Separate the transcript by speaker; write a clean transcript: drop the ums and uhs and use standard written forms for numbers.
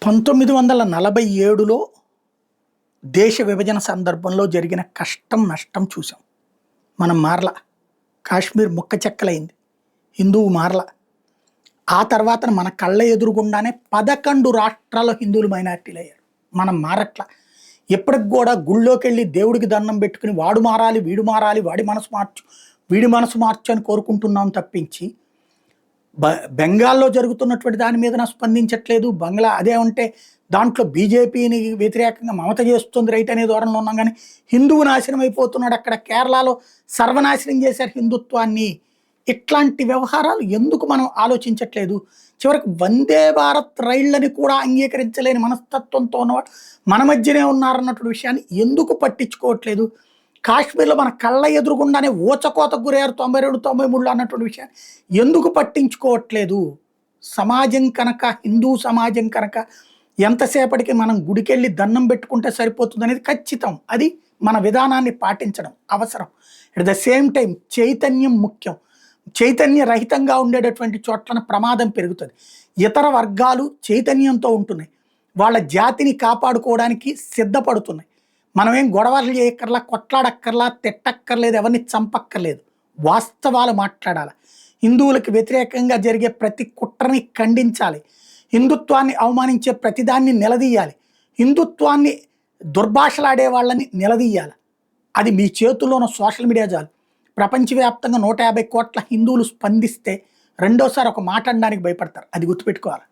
Speaker 1: 1947లో దేశ విభజన సందర్భంలో జరిగిన కష్టం, నష్టం చూసాం. మనం మారల. కాశ్మీర్ ముక్క చెక్కలైంది. హిందువు మారల. ఆ తర్వాత మన కళ్ళ ఎదురుగుండానే 11 రాష్ట్రాల్లో హిందువులు మైనారిటీలయ్యారు. మనం మారట్ల. ఎప్పటికి కూడా గుళ్ళోకెళ్ళి దేవుడికి దండం పెట్టుకుని వాడు మారాలి, వీడు మారాలి, వాడి మనసు మార్చు, వీడి మనసు మార్చు అని కోరుకుంటున్నాం తప్పించి బెంగాల్లో జరుగుతున్నటువంటి దాని మీద స్పందించట్లేదు. బంగ్లా అదేమంటే దాంట్లో బీజేపీని వ్యతిరేకంగా మమత చేస్తుంది రైట్ అనే ధోరణిలో ఉన్నాం. కానీ హిందువు నాశనం అయిపోతున్నాడు. అక్కడ కేరళలో సర్వనాశనం చేశారు హిందుత్వాన్ని. ఇట్లాంటి వ్యవహారాలు ఎందుకు మనం ఆలోచించట్లేదు? చివరికి వందే భారత్ రైళ్లని కూడా అంగీకరించలేని మనస్తత్వంతో ఉన్నవాడు మన మధ్యనే ఉన్నారన్నటువంటి విషయాన్ని ఎందుకు పట్టించుకోవట్లేదు? కాశ్మీర్లో మన కళ్ళ ఎదురుగుండానే ఊచకోతకు గురయ్యారు 92, 93లో అన్నటువంటి విషయాన్ని ఎందుకు పట్టించుకోవట్లేదు? సమాజం కనుక, హిందూ సమాజం కనుక ఎంతసేపటికి మనం గుడికెళ్ళి దండం పెట్టుకుంటే సరిపోతుంది అనేది ఖచ్చితం. అది మన విధానాన్ని పాటించడం అవసరం. అట్ ద సేమ్ టైం చైతన్యం ముఖ్యం. చైతన్య రహితంగా ఉండేటటువంటి చోట్ల ప్రమాదం పెరుగుతుంది. ఇతర వర్గాలు చైతన్యంతో ఉంటున్నాయి. వాళ్ళ జాతిని కాపాడుకోవడానికి సిద్ధపడుతున్నాయి. మనమేం గొడవలు చేయక్కర్లా, కొట్లాడక్కర్లా, తిట్టక్కర్లేదు, ఎవరిని చంపక్కర్లేదు. వాస్తవాలు మాట్లాడాలి. హిందువులకు వ్యతిరేకంగా జరిగే ప్రతి కుట్రని ఖండించాలి. హిందుత్వాన్ని అవమానించే ప్రతిదాన్ని నిలదీయాలి. హిందుత్వాన్ని దుర్భాషలాడే వాళ్ళని నిలదీయాలి. అది మీ చేతుల్లోనూ సోషల్ మీడియా చాలు. ప్రపంచవ్యాప్తంగా 150 కోట్ల హిందువులు స్పందిస్తే రెండోసారి ఒక మాట అనడానికి భయపడతారు. అది గుర్తుపెట్టుకోవాలి.